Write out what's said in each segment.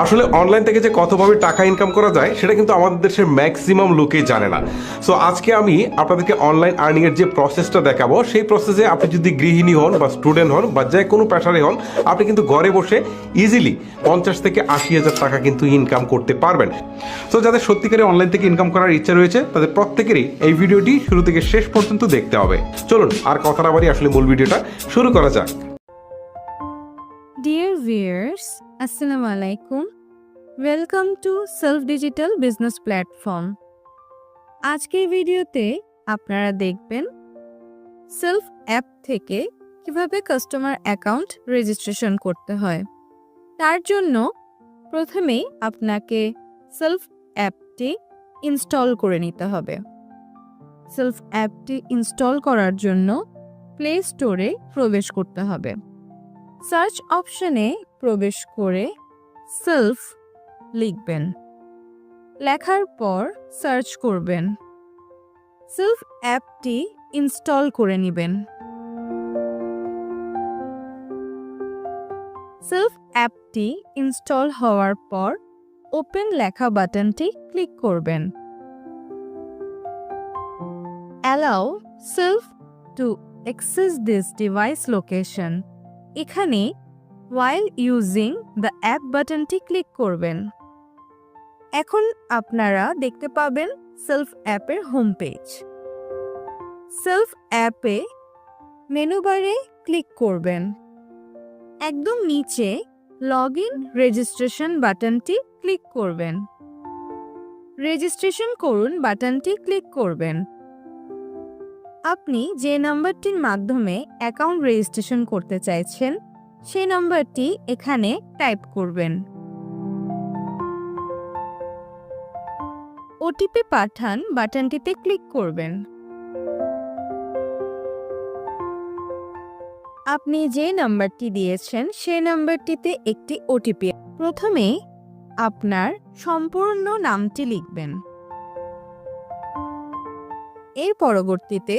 আসলে অনলাইন থেকে যে কতভাবে টাকা ইনকাম করা যায় সেটা কিন্তু আমাদের দেশের ম্যাক্সিমাম লোকেই জানে না। সো আজকে আমি আপনাদেরকে অনলাইন আর্নিং এর যে প্রসেসটা দেখাবো, সেই প্রসেসে আপনি যদি গৃহিণী হন বা স্টুডেন্ট হন বা যে কোনো পেশারে হন, আপনি কিন্তু ঘরে বসে ইজিলি 50 থেকে 80,000 টাকা কিন্তু ইনকাম করতে পারবেন। তো যাদের সত্যিকারে অনলাইন থেকে ইনকাম করার ইচ্ছা রয়েছে তাদের প্রত্যেকেরই এই ভিডিওটি শুরু থেকে শেষ পর্যন্ত দেখতে হবে। চলুন আর কথা না বাড়িয়ে আসলে মূল ভিডিওটা শুরু করা যাক। Dear viewers, Assalamu alaikum. Welcome to Self Digital Business Platform. আজকের ভিডিওতে আপনারা দেখবেন সেলফ অ্যাপ থেকে কিভাবে কাস্টমার অ্যাকাউন্ট রেজিস্ট্রেশন করতে হয়। তার জন্য প্রথমেই আপনাকে সেলফ অ্যাপটি ইনস্টল করে নিতে হবে। সেলফ অ্যাপটি ইনস্টল করার জন্য প্লে স্টোরে প্রবেশ করতে হবে। সার্চ অপশনে প্রবেশ করে সেলফ লিখবেন, লেখার পর সার্চ করবেন। সেলফ অ্যাপটি ইনস্টল করে নেবেন। সেলফ অ্যাপটি ইনস্টল হওয়ার পর ওপেন লেখা বাটনটি ক্লিক করবেন। Allow self to access this device location, এখানে while ইউজিং দ্য অ্যাপ বাটনটি ক্লিক করবেন। এখন আপনারা দেখতে পাবেন সেলফ অ্যাপের হোম পেজ। সেলফ অ্যাপে মেনু বারে ক্লিক করবেন। একদম নিচে লগ ইন রেজিস্ট্রেশন বাটনটি ক্লিক করবেন। রেজিস্ট্রেশন করুন বাটনটি ক্লিক করবেন। আপনি যে নাম্বারটির মাধ্যমে অ্যাকাউন্ট রেজিস্ট্রেশন করতে চাইছেন সেই নাম্বারটি এখানে টাইপ করবেন। ওটিপি পাঠান বাটনটিতে ক্লিক করবেন। আপনি যে নাম্বারটি দিয়েছেন সেই নাম্বারটিতে একটি ওটিপি। প্রথমে আপনার সম্পূর্ণ নামটি লিখবেন। এর পরবর্তীতে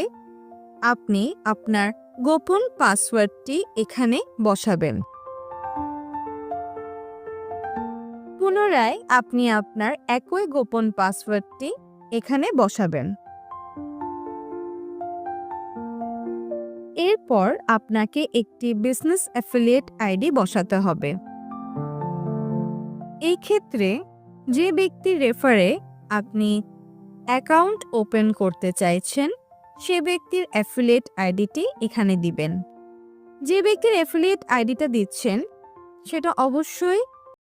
আপনি আপনার গোপন পাসওয়ার্ডটি এখানে বসাবেন। পুনরায় আপনি আপনার একই গোপন পাসওয়ার্ডটি এখানে বসাবেন। এরপর আপনাকে একটি বিজনেস অ্যাফিলিয়েট আইডি বসাতে হবে। এই ক্ষেত্রে যে ব্যক্তির রেফারে আপনি অ্যাকাউন্ট ওপেন করতে চাইছেন সে ব্যক্তির অ্যাফিলিয়েট আইডিটি এখানে দিবেন। যে ব্যক্তির অ্যাফিলিয়েট আইডিটা দিচ্ছেন সেটা অবশ্যই